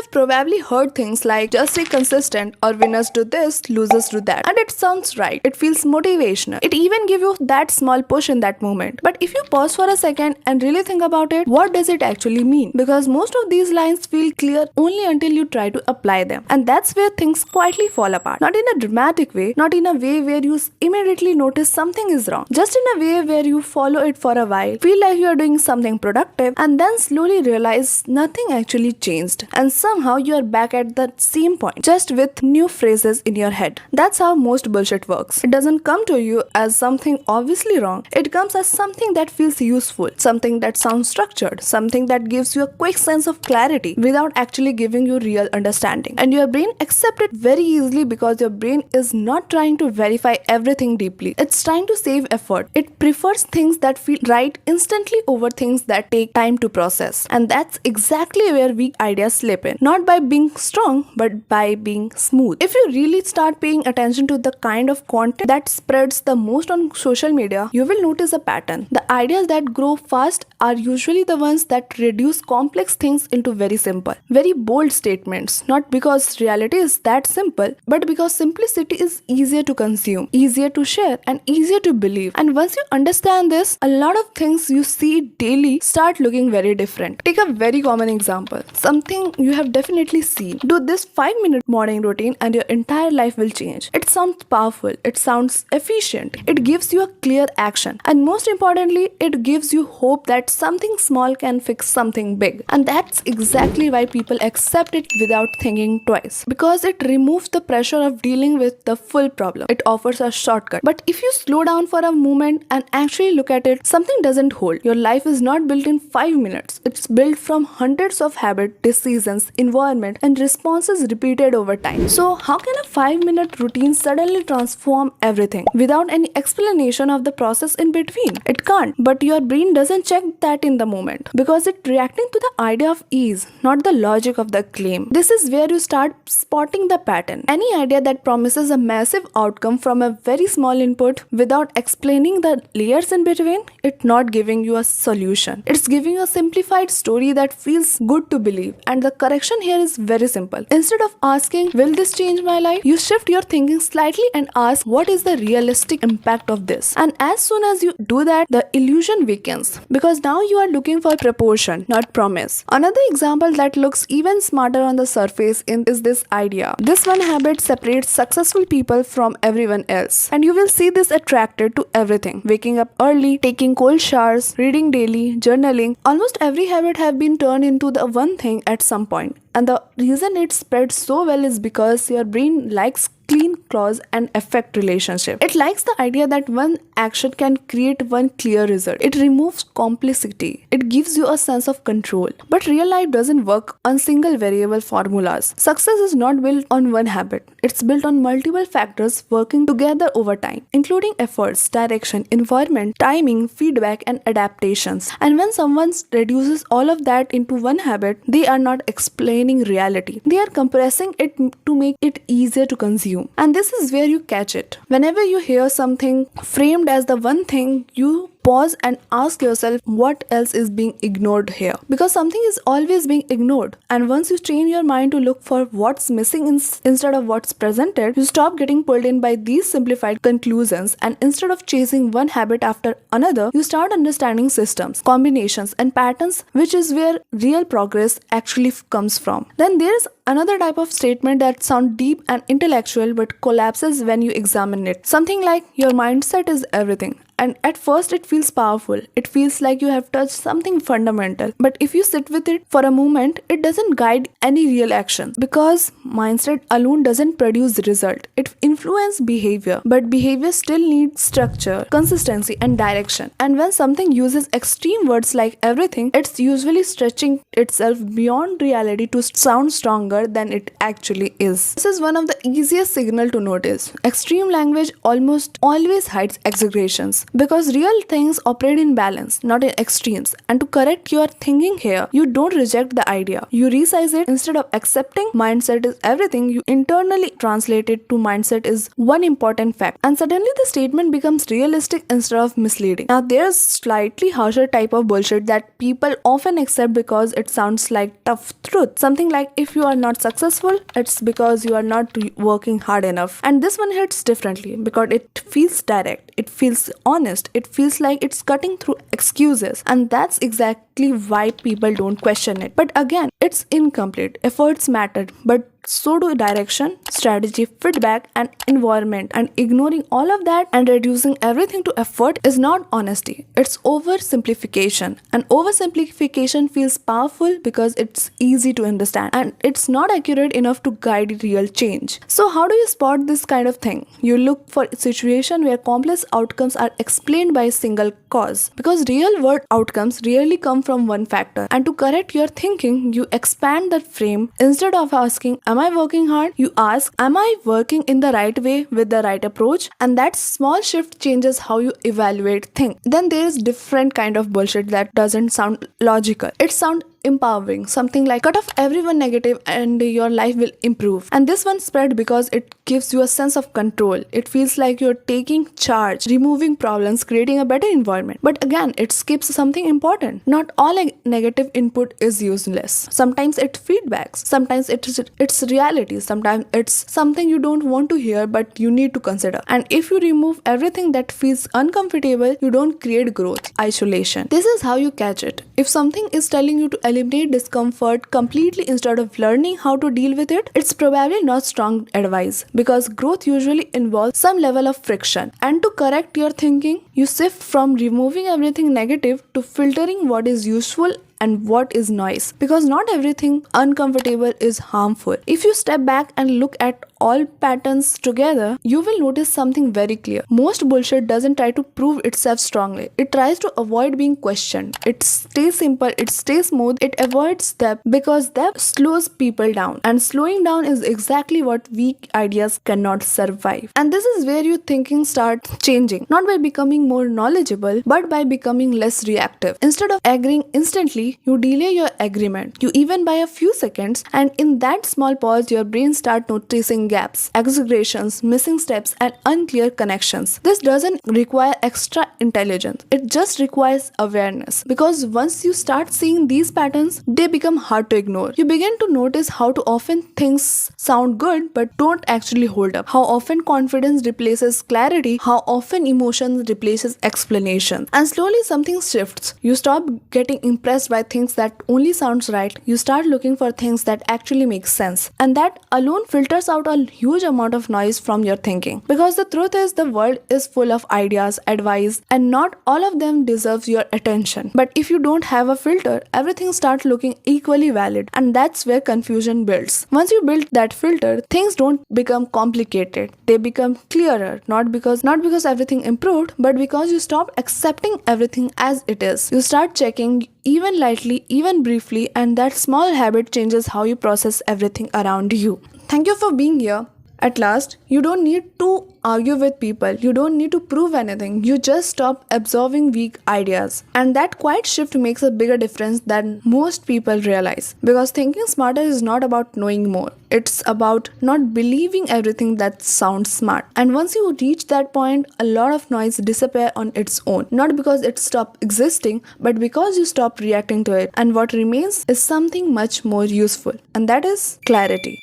have probably heard things like just stay consistent or winners do this, losers do that. And it sounds right. It feels motivational. It even gives you that small push in that moment. But if you pause for a second and really think about it, what does it actually mean? Because most of these lines feel clear only until you try to apply them. And that's where things quietly fall apart. Not in a dramatic way, not in a way where you immediately notice something is wrong. Just in a way where you follow it for a while, feel like you are doing something productive, and then slowly realize nothing actually changed. And somehow you are back at the same point, just with new phrases in your head. That's how most bullshit works. It doesn't come to you as something obviously wrong. It comes as something that feels useful, something that sounds structured, something that gives you a quick sense of clarity without actually giving you real understanding. And your brain accepts it very easily because your brain is not trying to verify everything deeply. It's trying to save effort. It prefers things that feel right instantly over things that take time to process. And that's exactly where weak ideas slip in. Not by being strong, but by being smooth. If you really start paying attention to the kind of content that spreads the most on social media, you will notice a pattern. The ideas that grow fast are usually the ones that reduce complex things into very simple, very bold statements. Not because reality is that simple, but because simplicity is easier to consume, easier to share, and easier to believe. And once you understand this, a lot of things you see daily start looking very different. Take a very common example, something you have definitely seen. Do this 5-minute morning routine and your entire life will change. It sounds powerful, it sounds efficient, it gives you a clear action, and most importantly, it gives you hope that something small can fix something big. And that's exactly why people accept it without thinking twice, because it removes the pressure of dealing with the full problem. It offers a shortcut. But if you slow down for a moment and actually look at it, something doesn't hold. Your life is not built in 5 minutes. It's built from hundreds of habits, decisions, environment, and responses repeated over time. So how can a 5-minute routine suddenly transform everything without any explanation of the process in between? It can't. But your brain doesn't check that in the moment because it's reacting to the idea of ease, not the logic of the claim. This is where you start spotting the pattern. Any idea that promises a massive outcome from a very small input without explaining the layers in between, it's not giving you a solution. It's giving you a simplified story that feels good to believe. And the correction here is very simple. Instead of asking, will this change my life? You shift your thinking slightly and ask, what is the realistic impact of this? And as soon as you do that, the illusion weakens because now you are looking for proportion, not promise. Another example that looks even smarter on the surface is this idea. This one habit separates successful people from everyone else. And you will see this attracted to everything. Waking up early, taking cold showers, reading daily, journaling. Almost every habit have been turned into the one thing at some point. And the reason it spreads so well is because your brain likes clean cause and effect relationship. It likes the idea that one action can create one clear result. It removes complexity. It gives you a sense of control. But real life doesn't work on single variable formulas. Success is not built on one habit. It's built on multiple factors working together over time, including efforts, direction, environment, timing, feedback, and adaptations. And when someone reduces all of that into one habit, they are not explaining reality. They are compressing it to make it easier to consume. And this is where you catch it. Whenever you hear something framed as the one thing, you pause and ask yourself what else is being ignored here, because something is always being ignored. And once you train your mind to look for what's missing instead of what's presented, you stop getting pulled in by these simplified conclusions, and instead of chasing one habit after another, you start understanding systems, combinations, and patterns, which is where real progress actually comes from. Then there is another type of statement that sounds deep and intellectual but collapses when you examine it. Something like, your mindset is everything. And at first it feels powerful. It feels like you have touched something fundamental. But if you sit with it for a moment, it doesn't guide any real action, because mindset alone doesn't produce result. It influences behavior, but behavior still needs structure, consistency, and direction. And when something uses extreme words like everything, it's usually stretching itself beyond reality to sound stronger than it actually is. This is one of the easiest signals to notice. Extreme language almost always hides exaggerations. Because real things operate in balance, not in extremes. And to correct your thinking here, you don't reject the idea. You resize it. Instead of accepting mindset is everything, you internally translate it to mindset is one important fact. And suddenly the statement becomes realistic instead of misleading. Now there's slightly harsher type of bullshit that people often accept because it sounds like tough truth. Something like, if you are not successful, it's because you are not working hard enough. And this one hits differently because it feels direct, it feels honest, it feels like it's cutting through excuses. And that's exactly why people don't question it. But again, it's incomplete. Efforts matter, but so do direction, strategy, feedback, and environment. And ignoring all of that and reducing everything to effort is not honesty. It's oversimplification. And oversimplification feels powerful because it's easy to understand and it's not accurate enough to guide real change. So how do you spot this kind of thing? You look for a situation where complex outcomes are explained by a single cause. Because real world outcomes rarely come from one factor. And to correct your thinking, you expand that frame. Instead of asking, am I working hard? You ask, am I working in the right way with the right approach? And that small shift changes how you evaluate things. Then there is different kind of bullshit that doesn't sound logical. It sounds empowering, something like cut off everyone negative and your life will improve. And this one spread because it gives you a sense of control. It feels like you're taking charge, removing problems, creating a better environment. But again, it skips something important. Not all negative input is useless. Sometimes it feedbacks, sometimes it's reality, sometimes it's something you don't want to hear but you need to consider. And if you remove everything that feels uncomfortable, you don't create growth, isolation. This is how you catch it. If something is telling you to eliminate discomfort completely instead of learning how to deal with it, it's probably not strong advice, because growth usually involves some level of friction. And to correct your thinking, you shift from removing everything negative to filtering what is useful and what is noise, because not everything uncomfortable is harmful. If you step back and look at all patterns together, you will notice something very clear. Most bullshit doesn't try to prove itself strongly. It tries to avoid being questioned. It stays simple, it stays smooth, it avoids depth because depth slows people down. And slowing down is exactly what weak ideas cannot survive. And this is where your thinking starts changing, not by becoming more knowledgeable, but by becoming less reactive. Instead of agreeing instantly, you delay your agreement. You even by a few seconds, and in that small pause, your brain starts noticing gaps, exaggerations, missing steps, and unclear connections. This doesn't require extra intelligence. It just requires awareness. Because once you start seeing these patterns, they become hard to ignore. You begin to notice how too often things sound good but don't actually hold up. How often confidence replaces clarity. How often emotions replaces explanation. And slowly something shifts. You stop getting impressed by things that only sounds right. You start looking for things that actually make sense. And that alone filters out a huge amount of noise from your thinking. Because the truth is, the world is full of ideas, advice, and not all of them deserves your attention. But if you don't have a filter, everything starts looking equally valid, and that's where confusion builds. Once you build that filter, things don't become complicated. They become clearer, not because everything improved, but because you stop accepting everything as it is. You start checking even lightly, even briefly, and that small habit changes how you process everything around you. Thank you for being here. At last, you don't need to argue with people. You don't need to prove anything. You just stop absorbing weak ideas. And that quiet shift makes a bigger difference than most people realize. Because thinking smarter is not about knowing more. It's about not believing everything that sounds smart. And once you reach that point, a lot of noise disappears on its own. Not because it stopped existing, but because you stop reacting to it. And what remains is something much more useful. And that is clarity.